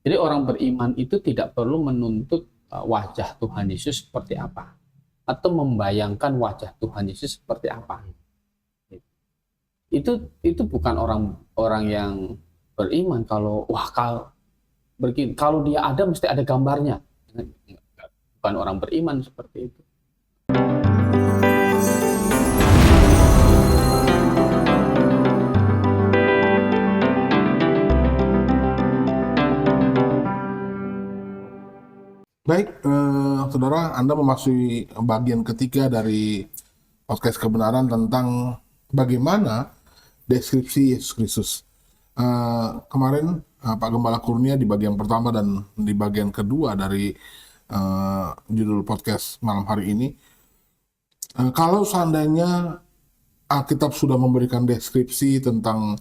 Jadi orang beriman itu tidak perlu menuntut wajah Tuhan Yesus seperti apa, atau membayangkan wajah Tuhan Yesus seperti apa. Itu bukan orang yang beriman. Kalau kalau dia ada mesti ada gambarnya. Bukan orang beriman seperti itu. Baik, saudara, Anda memasuki bagian ketiga dari podcast kebenaran tentang bagaimana deskripsi Yesus Kristus. Kemarin Pak Gembala Kurnia di bagian pertama dan di bagian kedua dari judul podcast malam hari ini, kalau seandainya Alkitab sudah memberikan deskripsi tentang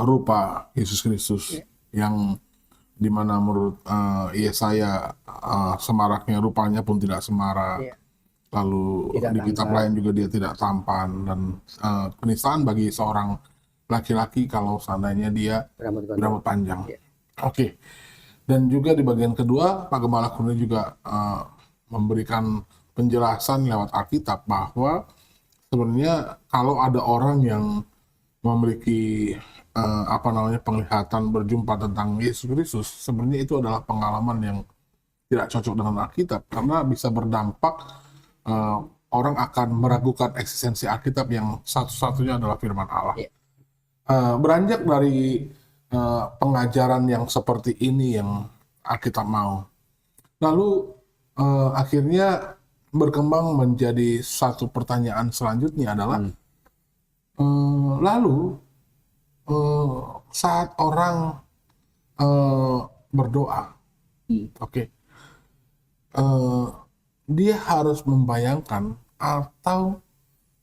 rupa Yesus Kristus yang dimana menurut Yesaya semaraknya rupanya pun tidak semarak, lalu Tidak di kitab tampan. lain juga dia tidak tampan, dan penistaan bagi seorang laki-laki kalau seandainya dia Rambut berambut panjang. Ya. Oke. Dan juga di bagian kedua Pak Gembala Kurnia juga memberikan penjelasan lewat Alkitab bahwa sebenarnya kalau ada orang yang memiliki penglihatan berjumpa tentang Yesus Kristus, sebenarnya itu adalah pengalaman yang tidak cocok dengan Alkitab, karena bisa berdampak orang akan meragukan eksistensi Alkitab yang satu-satunya adalah firman Allah. Ya. Beranjak dari pengajaran yang seperti ini yang Alkitab mau, lalu akhirnya berkembang menjadi satu pertanyaan selanjutnya adalah lalu saat orang berdoa, dia harus membayangkan atau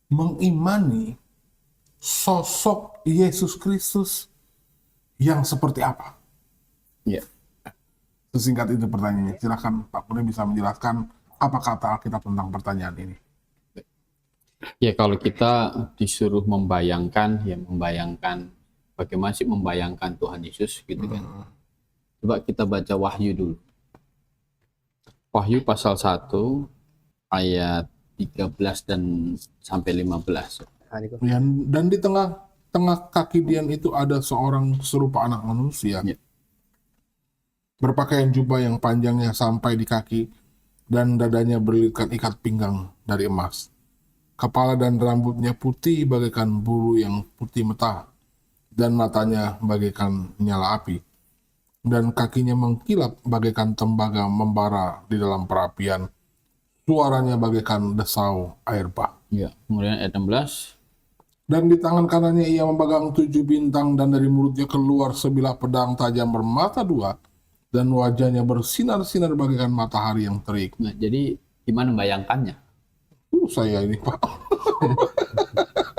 mengimani sosok Yesus Kristus yang seperti apa? Ya. Sesingkat itu pertanyaannya. Silakan Pak Kurnia bisa menjelaskan apa kata Alkitab tentang pertanyaan ini. Ya, kalau kita disuruh membayangkan bagaimana sih membayangkan Tuhan Yesus gitu kan. Coba kita baca Wahyu dulu. Wahyu pasal 1 ayat 13 dan sampai 15. Dan di tengah kaki Dian itu ada seorang serupa anak manusia, berpakaian jubah yang panjangnya sampai di kaki, dan dadanya berlilitkan ikat pinggang dari emas. Kepala dan rambutnya putih bagaikan bulu yang putih metah, dan matanya bagaikan nyala api, dan kakinya mengkilap bagaikan tembaga membara di dalam perapian. Suaranya bagaikan desau air bah. Ya, kemudian ayat 16. Dan di tangan kanannya ia memegang 7 bintang, dan dari mulutnya keluar sebilah pedang tajam bermata dua, dan wajahnya bersinar-sinar bagaikan matahari yang terik. Nah, jadi gimana membayangkannya? Saya ini Pak.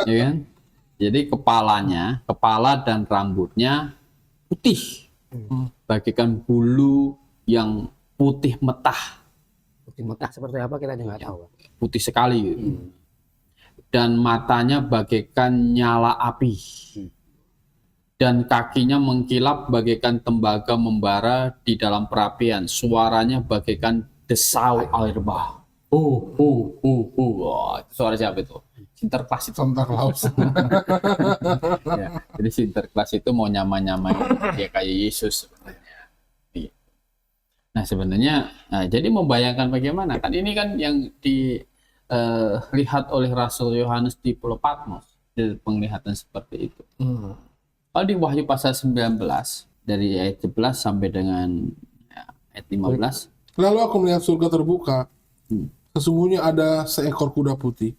Ya kan? Jadi kepala dan rambutnya putih, bagaikan bulu yang putih metah. Putih metah seperti apa kita nggak tahu. Putih sekali gitu. Dan matanya bagaikan nyala api. Dan kakinya mengkilap bagaikan tembaga membara di dalam perapian. Suaranya bagaikan desau air bah. Wah, itu suara siapa itu? Sinterklas itu. Santa Claus. Ya, jadi Sinterklas itu mau nyama-nyamain dia kayak Yesus sebenarnya. Iya. Nah, sebenarnya jadi membayangkan bagaimana? Kan ini kan yang dilihat oleh Rasul Yohanes di Pulau Patmos, dari penglihatan seperti itu. Kalau di Wahyu pasal 19 dari ayat 11 sampai dengan ayat 15. Lalu aku melihat surga terbuka. Sesungguhnya ada seekor kuda putih,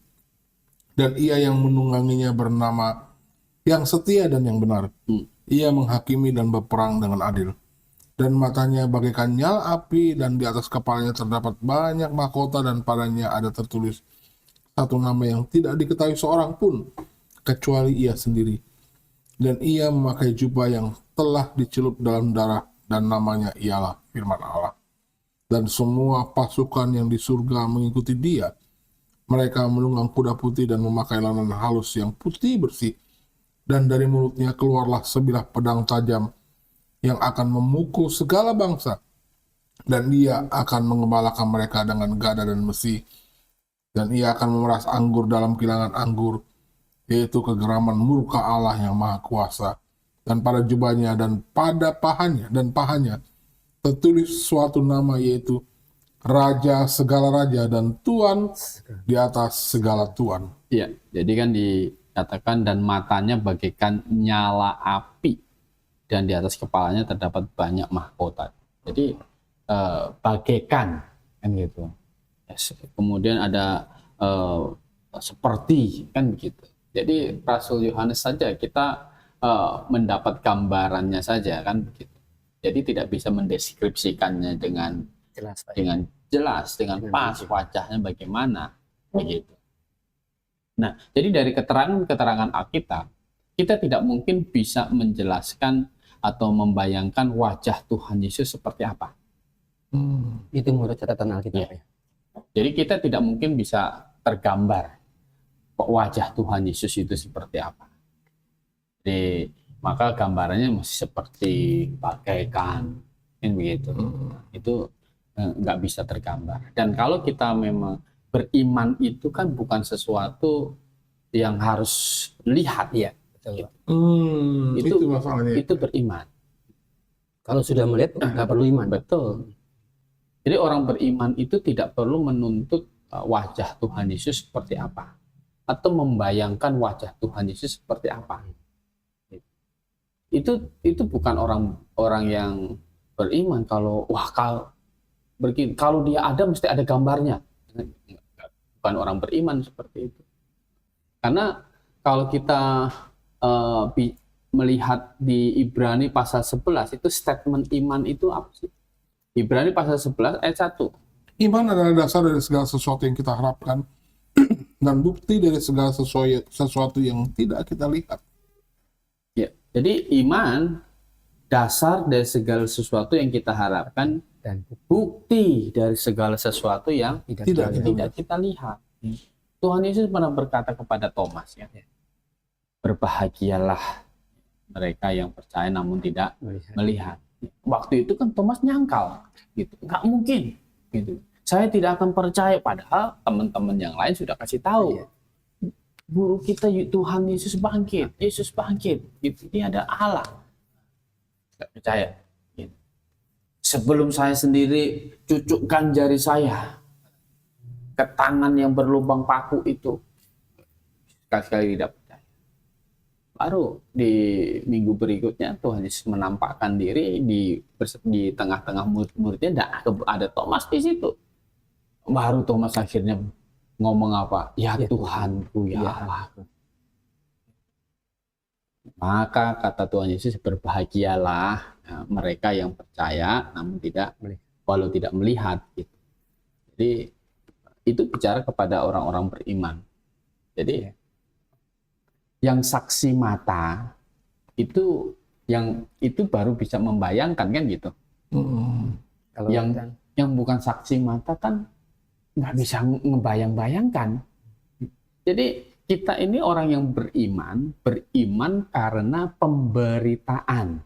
dan ia yang menungganginya bernama Yang Setia dan Yang Benar. Ia menghakimi dan berperang dengan adil. Dan matanya bagaikan nyala api, dan di atas kepalanya terdapat banyak mahkota, dan padanya ada tertulis satu nama yang tidak diketahui seorang pun kecuali ia sendiri. Dan ia memakai jubah yang telah dicelup dalam darah, dan namanya ialah Firman Allah. Dan semua pasukan yang di surga mengikuti dia. Mereka menunggang kuda putih dan memakai lanan halus yang putih bersih. Dan dari mulutnya keluarlah sebilah pedang tajam yang akan memukul segala bangsa, dan ia akan mengembalakan mereka dengan gada dan besi, dan ia akan memeras anggur dalam kilangan anggur, yaitu kegeraman murka Allah yang maha kuasa. Dan pada jubahnya dan pada pahanya tertulis suatu nama, yaitu Raja segala raja dan Tuan di atas segala tuan. Iya, jadi kan dikatakan dan matanya bagaikan nyala api dan di atas kepalanya terdapat banyak mahkota. Jadi bagaikan kan gitu. Kemudian ada seperti kan begitu. Jadi Rasul Yohanes saja kita mendapat gambarannya saja kan begitu. Jadi tidak bisa mendeskripsikannya dengan jelas, dengan pas wajahnya bagaimana begitu. Nah, jadi dari keterangan Alkitab kita tidak mungkin bisa menjelaskan atau membayangkan wajah Tuhan Yesus seperti apa. Itu menurut catatan Alkitab ya. Jadi kita tidak mungkin bisa tergambar kok wajah Tuhan Yesus itu seperti apa. Jadi maka gambarannya masih seperti bagaikan kan begitu. Itu nggak bisa tergambar. Dan kalau kita memang beriman itu kan bukan sesuatu yang harus lihat ya. Betul. Itu masalahnya. Itu beriman. Kalau sudah melihat nggak perlu iman. Betul. Jadi orang beriman itu tidak perlu menuntut wajah Tuhan Yesus seperti apa atau membayangkan wajah Tuhan Yesus seperti apa. Itu bukan orang yang beriman kalau kalau dia ada mesti ada gambarnya. Bukan orang beriman seperti itu. Karena kalau kita melihat di Ibrani pasal 11 itu statement iman itu apa sih? Ibrani pasal 11 ayat 1. Iman adalah dasar dari segala sesuatu yang kita harapkan dan bukti dari segala sesuatu yang tidak kita lihat. Ya, jadi iman dasar dari segala sesuatu yang kita harapkan Dan bukti dari segala sesuatu yang Tidak kita lihat. Tuhan Yesus pernah berkata kepada Thomas ya, berbahagialah mereka yang percaya namun tidak melihat. Waktu itu kan Thomas nyangkal, gitu, nggak mungkin, gitu. Saya tidak akan percaya, padahal teman-teman yang lain sudah kasih tahu. Guru kita Tuhan Yesus bangkit, gitu. Dia ada Allah. Nggak percaya. Gitu. Sebelum saya sendiri cucukkan jari saya ke tangan yang berlubang paku itu, sekali-kali tidak percaya. Baru di minggu berikutnya Tuhan Yesus menampakkan diri di tengah-tengah murid-muridnya, dan ada Thomas di situ. Baru Thomas akhirnya ngomong apa? Ya Tuhanku, ya Allah. Maka kata Tuhan Yesus, berbahagialah mereka yang percaya namun walau tidak melihat. Gitu. Jadi itu bicara kepada orang-orang beriman. Jadi yang saksi mata itu baru bisa membayangkan kan gitu. kalau Yang bukan saksi mata kan nggak bisa ngebayang-bayangkan. Jadi kita ini orang yang beriman karena pemberitaan.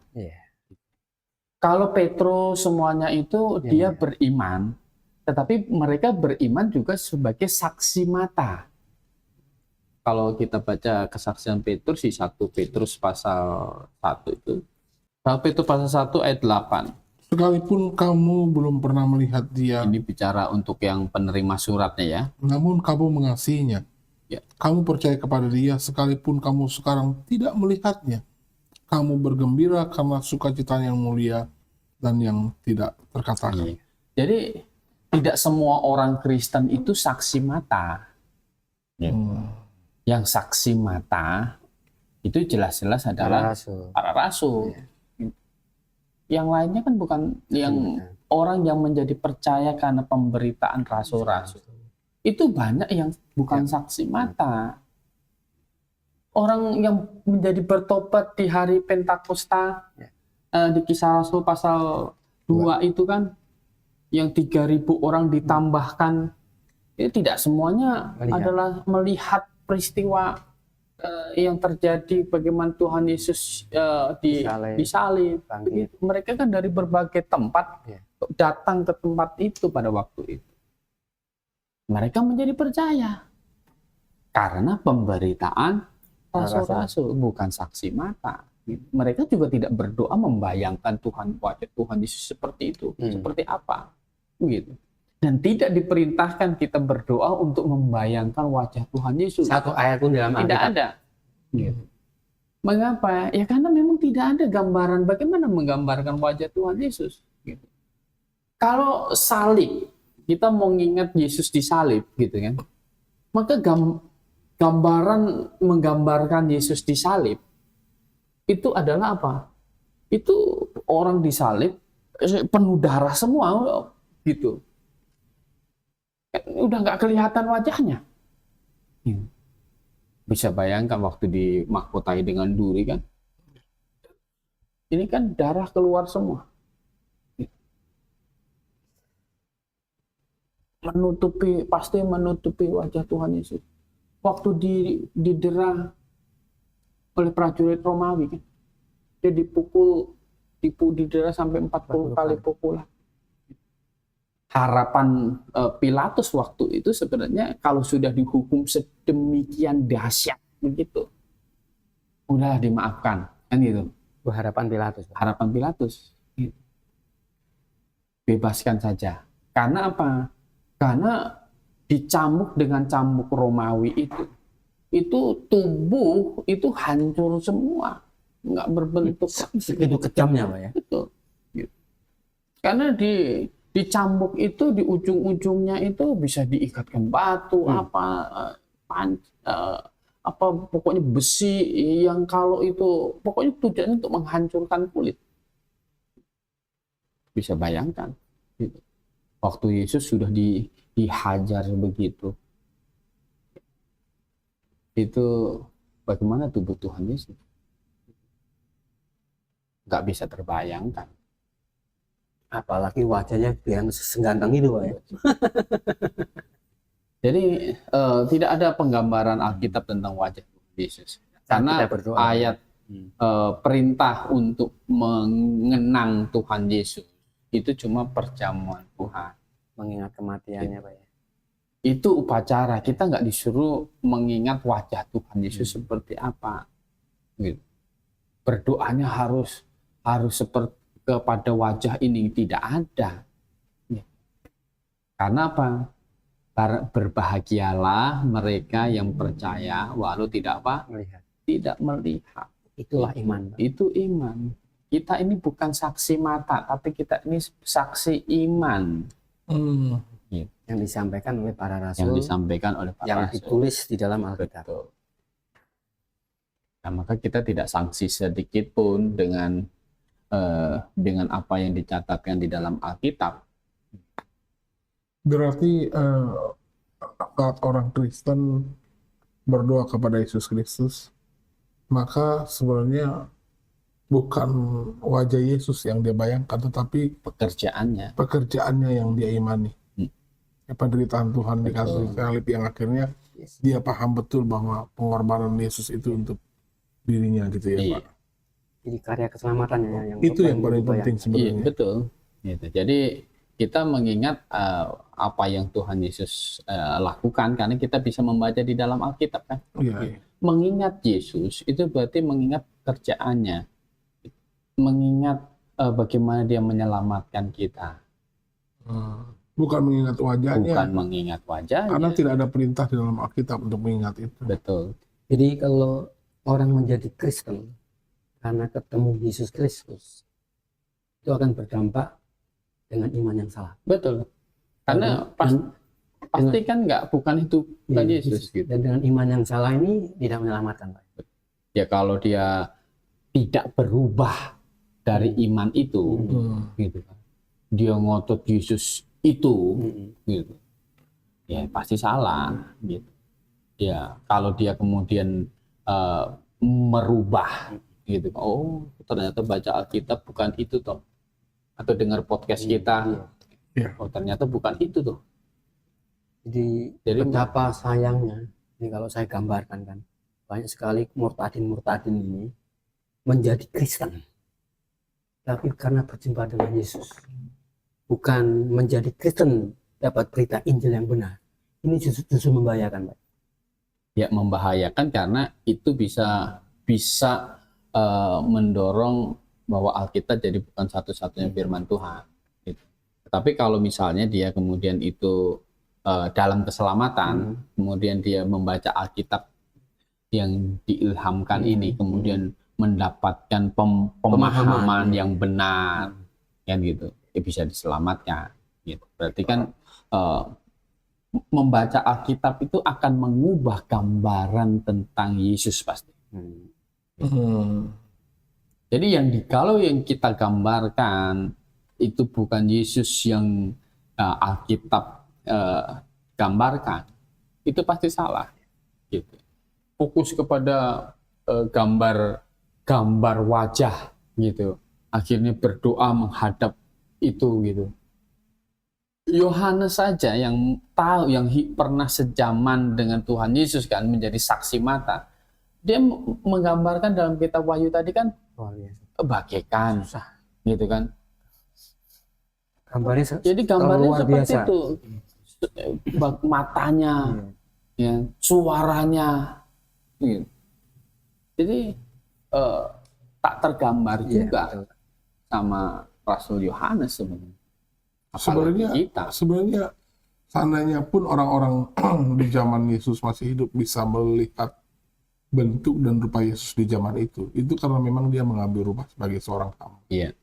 Kalau Petrus semuanya itu dia beriman, tetapi mereka beriman juga sebagai saksi mata. Kalau kita baca kesaksian Petrus di 1 Petrus pasal 1 itu. 1 Petrus pasal 1 ayat 8. Sekalipun kamu belum pernah melihat dia. Ini bicara untuk yang penerima suratnya ya. Namun kamu mengasihinya. Ya. Kamu percaya kepada dia sekalipun kamu sekarang tidak melihatnya. Kamu bergembira karena sukacita yang mulia dan yang tidak terkatakan. Jadi tidak semua orang Kristen itu saksi mata. Yang saksi mata itu jelas-jelas adalah para rasul. Yang lainnya kan bukan orang yang menjadi percaya karena pemberitaan rasul-rasul. Itu banyak yang bukan saksi mata. Orang yang menjadi bertobat di hari Pentakosta di Kisah Rasul pasal 2 itu kan yang 3.000 orang ditambahkan, itu tidak semuanya adalah melihat peristiwa yang terjadi bagaimana Tuhan Yesus disalib. Bangkit. Mereka kan dari berbagai tempat Ya. datang ke tempat itu pada waktu itu. Mereka menjadi percaya karena pemberitaan rasul-rasul, bukan saksi mata. Mereka juga tidak berdoa membayangkan wajah Tuhan Yesus seperti itu, seperti apa, gitu. Dan tidak diperintahkan kita berdoa untuk membayangkan wajah Tuhan Yesus. Satu ayat pun dalam Tidak Alkitab. ada. Gitu. Mengapa? Ya karena memang tidak ada gambaran bagaimana menggambarkan wajah Tuhan Yesus. Gitu. Kalau salib, kita mau ingat Yesus disalib, gitu kan? Maka gambaran menggambarkan Yesus disalib itu adalah apa? Itu orang disalib penuh darah semua, gitu. Udah nggak kelihatan wajahnya. Bisa bayangkan waktu dimahkotai dengan duri kan? Ini kan darah keluar semua. Pasti menutupi wajah Tuhan Yesus. Waktu didera oleh prajurit Romawi kan, dia didera sampai 40 kali pukulan. Harapan Pilatus waktu itu sebenarnya kalau sudah dihukum sedemikian dahsyat begitu, udah dimaafkan kan gitu. Harapan Pilatus. Harapan Pilatus, gitu. Bebaskan saja. Karena apa? Karena dicambuk dengan cambuk Romawi itu tubuh itu hancur semua, nggak berbentuk. Itu kejamnya, Pak ya. Betul. Gitu. Karena dicambuk itu di ujung-ujungnya itu bisa diikatkan batu, pokoknya besi yang kalau itu pokoknya tujuannya untuk menghancurkan kulit. Bisa bayangkan. Gitu. Waktu Yesus sudah dihajar begitu, itu bagaimana tubuh Tuhan Yesus? Nggak bisa terbayangkan. Apalagi wajahnya yang seganteng itu, Pak ya. Jadi tidak ada penggambaran Alkitab tentang wajah Tuhan Yesus. Karena Kita berdoa. ayat perintah untuk mengenang Tuhan Yesus itu cuma perjamuan Tuhan. Mengingat kematiannya, Pak ya. Itu upacara. Kita nggak disuruh mengingat wajah Tuhan Yesus seperti apa. Gitu. Berdoanya harus seperti kepada wajah ini, tidak ada. Karena apa? Berbahagialah mereka yang percaya walau tidak apa? Tidak melihat. Itulah iman, Pak. Itu iman. Kita ini bukan saksi mata, tapi kita ini saksi iman. Yang disampaikan oleh para rasul. Yang disampaikan oleh para yang rasul. ditulis di dalam Alkitab. Betul. Nah, maka kita tidak sanksi sedikit pun dengan apa yang dicatatkan di dalam Alkitab. Berarti saat orang Kristen berdoa kepada Yesus Kristus, maka sebenarnya bukan wajah Yesus yang dia bayangkan, tetapi pekerjaannya yang dia imani. Penderitaan Tuhan di kasus salib yang akhirnya dia paham betul bahwa pengorbanan Yesus itu untuk dirinya gitu ya, Iya. Pak. Jadi karya keselamatannya yang Itu yang paling penting Iya, sebenarnya. betul. Gitu. Jadi kita mengingat apa yang Tuhan Yesus lakukan karena kita bisa membaca di dalam Alkitab kan. Iya. Mengingat Yesus itu berarti mengingat kerjaannya, mengingat bagaimana dia menyelamatkan kita. Bukan mengingat wajahnya. Bukan mengingat wajahnya. Karena tidak ada perintah di dalam Alkitab untuk mengingat itu. Betul. Jadi kalau orang menjadi Kristen karena ketemu Yesus Kristus, itu akan berdampak dengan iman yang salah. Betul. Karena pasti kan bukan itu bukan Yesus gitu. Dan dengan iman yang salah ini tidak menyelamatkan, Pak. Ya kalau dia tidak berubah dari iman itu, gitu kan. Dia ngotot Yesus itu, gitu. Ya pasti salah, gitu. Ya kalau dia kemudian merubah, gitu. Oh ternyata baca Alkitab bukan itu toh. Atau dengar podcast kita, oh ternyata bukan itu tuh. Jadi betapa sayangnya, ini kalau saya gambarkan kan, banyak sekali murtadin ini menjadi Kristen, tapi karena berjumpa dengan Yesus, bukan menjadi Kristen dapat berita Injil yang benar. Ini justru membahayakan, Pak. Ya, membahayakan karena itu bisa mendorong bahwa Alkitab jadi bukan satu-satunya firman Tuhan. Gitu. Tapi kalau misalnya dia kemudian itu dalam keselamatan, kemudian dia membaca Alkitab yang diilhamkan ini, kemudian mendapatkan pemahaman yang benar, kan gitu, ya bisa diselamatkan. Gitu. Berarti kan membaca Alkitab itu akan mengubah gambaran tentang Yesus pasti. Jadi kalau yang kita gambarkan itu bukan Yesus yang Alkitab gambarkan, itu pasti salah. Gitu. Fokus kepada gambar wajah, gitu. Akhirnya berdoa menghadap itu, gitu. Yohanes saja yang tahu, yang pernah sejaman dengan Tuhan Yesus kan, menjadi saksi mata. Dia menggambarkan dalam kitab Wahyu tadi kan bagaikan, gitu kan. Jadi gambarnya seperti itu, matanya, ya, suaranya, gitu. Jadi tak tergambar juga sama Rasul Yohanes sebenarnya. Sebenarnya seandainya pun orang-orang di zaman Yesus masih hidup bisa melihat bentuk dan rupa Yesus di zaman itu karena memang dia mengambil rupa sebagai seorang hamba. Iya,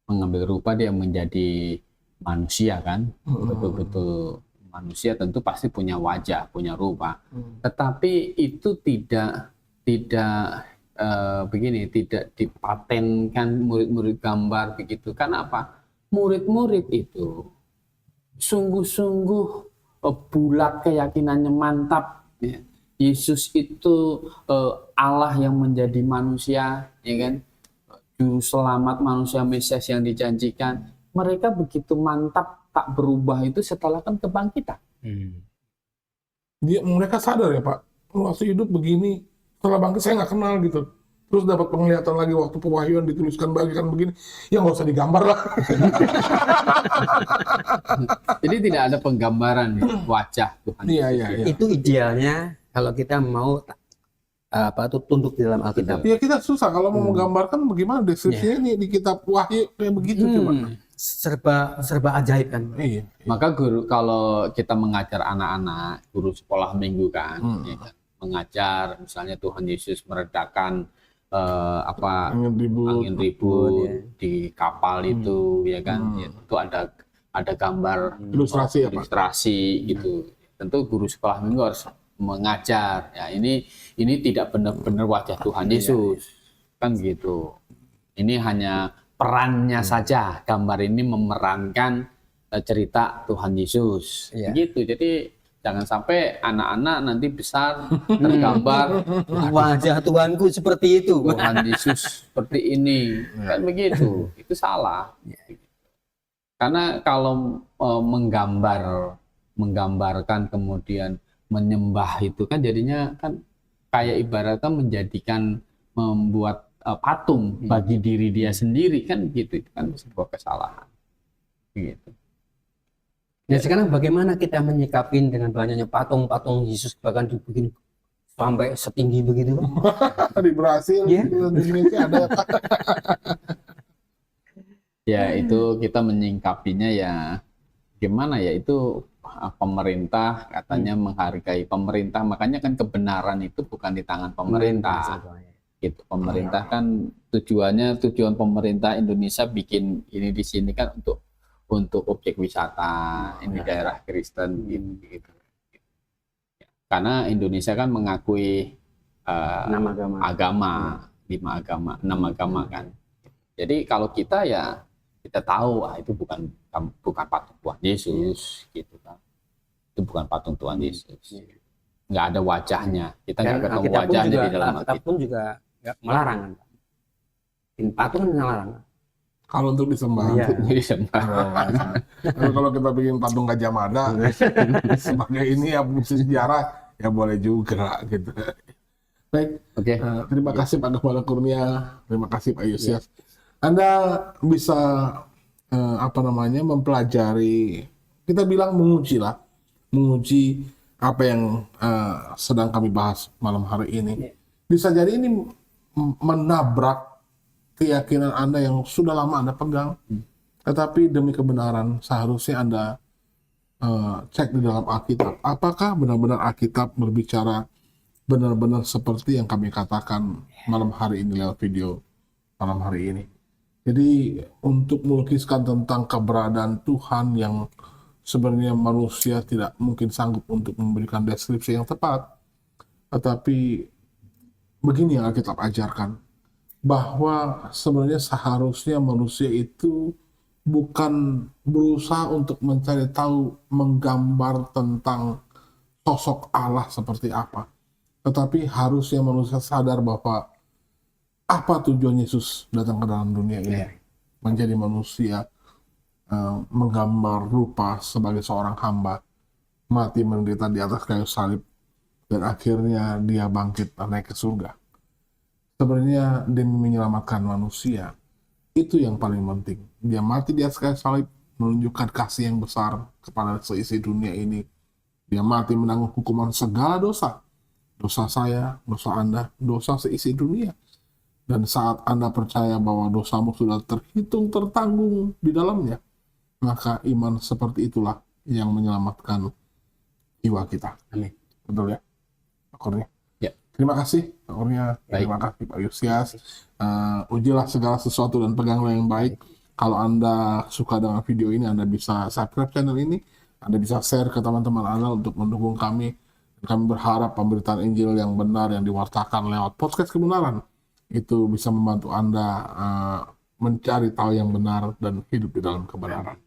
mengambil rupa, dia menjadi manusia kan, betul-betul manusia, tentu pasti punya wajah, punya rupa. Tetapi itu tidak dipatenkan murid-murid gambar begitu. Karena apa? Murid-murid itu sungguh-sungguh bulat keyakinannya, mantap. Ya. Yesus itu Allah yang menjadi manusia, ya kan? Juru selamat, manusia Mesias yang dijanjikan. Mereka begitu mantap, tak berubah itu setelah kan kebangkitan. Mereka sadar ya Pak, waktu hidup begini, setelah bangkit saya nggak kenal gitu. Terus dapat penglihatan lagi waktu pewahyuan dituliskan bagikan begini, ya nggak usah digambar lah. Jadi tidak ada penggambaran wajah Tuhan. Iya. Itu idealnya kalau kita mau tunduk di dalam Alkitab. Ya kita susah kalau mau menggambarkan bagaimana deskripsinya nih di kitab Wahyu kayak begitu coba. Serba ajaib kan. Iya. Maka guru, kalau kita mengajar anak-anak, guru sekolah minggu kan, ya kan, mengajar misalnya Tuhan Yesus meredakan angin ribut di kapal itu, ya kan, itu ada gambar ilustrasi gitu. Tentu guru sekolah minggu harus mengajar, ya ini tidak benar-benar wajah Tuhan Yesus, kan gitu. Ini hanya perannya saja, gambar ini memerankan cerita Tuhan Yesus, gitu. Jadi jangan sampai anak-anak nanti besar tergambar wajah Tuhanku seperti itu, Tuhan Yesus seperti ini, kan begitu. Itu salah. Karena kalau menggambarkan kemudian menyembah itu kan jadinya kan kayak ibaratnya membuat patung bagi diri dia sendiri, kan gitu. Itu kan sebuah kesalahan. Gitu. Ya sekarang bagaimana kita menyikapin dengan banyaknya patung-patung Yesus, bahkan dibikin sampai setinggi begitu? Di Brasil, di Indonesia ada. Ya itu kita menyingkapinya ya gimana ya, itu pemerintah katanya menghargai pemerintah, makanya kan kebenaran itu bukan di tangan pemerintah. Gitu. Pemerintah kan tujuan pemerintah Indonesia bikin ini di sini kan untuk objek wisata, ini daerah Kristen gitu. Karena Indonesia kan mengakui 6 agama, 6 agama kan. Jadi kalau kita tahu itu bukan patung Tuhan Yesus gitu kan. Itu bukan patung Tuhan Yesus. Nggak ada wajahnya. Kita nggak ketemu wajahnya di dalam Alkitab pun juga nggak melarang. Patung melarang. Kalau untuk disembah. Kalau kita bikin patung Gajah Mada sebagai ini ya fungsi sejarah, ya boleh juga gitu. Baik, Oke. terima kasih Pak Gembala Kurnia, terima kasih Pak Yusias. Anda bisa mempelajari, kita bilang menguji apa yang sedang kami bahas malam hari ini. Bisa jadi ini menabrak keyakinan Anda yang sudah lama Anda pegang, tetapi demi kebenaran seharusnya Anda cek di dalam Alkitab. Apakah benar-benar Alkitab berbicara benar-benar seperti yang kami katakan malam hari ini lewat video malam hari ini. Jadi untuk melukiskan tentang keberadaan Tuhan yang sebenarnya manusia tidak mungkin sanggup untuk memberikan deskripsi yang tepat, tetapi begini yang Alkitab ajarkan, bahwa sebenarnya seharusnya manusia itu bukan berusaha untuk mencari tahu, menggambar tentang sosok Allah seperti apa, tetapi harusnya manusia sadar bahwa apa tujuan Yesus datang ke dalam dunia ini, menjadi manusia, menggambar rupa sebagai seorang hamba, mati menderita di atas kayu salib, dan akhirnya dia bangkit dan naik ke surga. Sebenarnya demi menyelamatkan manusia, itu yang paling penting. Dia mati di atas kayu salib, menunjukkan kasih yang besar kepada seisi dunia ini. Dia mati menanggung hukuman segala dosa. Dosa saya, dosa Anda, dosa seisi dunia. Dan saat Anda percaya bahwa dosamu sudah terhitung, tertanggung di dalamnya, maka iman seperti itulah yang menyelamatkan jiwa kita. Amin. Betul ya, Pak Kurnia? Ya. Terima kasih, Pak Kurnia. Terima kasih, Pak Yusias. Ujilah segala sesuatu dan peganglah yang baik. Kalau Anda suka dengan video ini, Anda bisa subscribe channel ini. Anda bisa share ke teman-teman Anda untuk mendukung kami. Kami berharap pemberitaan Injil yang benar yang diwartakan lewat podcast kebenaran itu bisa membantu Anda mencari tahu yang benar dan hidup di dalam kebenaran.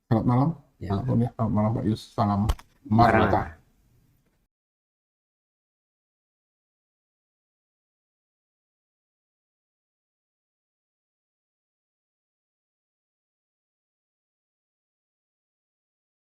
Selamat malam, Pak Kurnia. Selamat malam, Pak Yus. Salam Maranatha.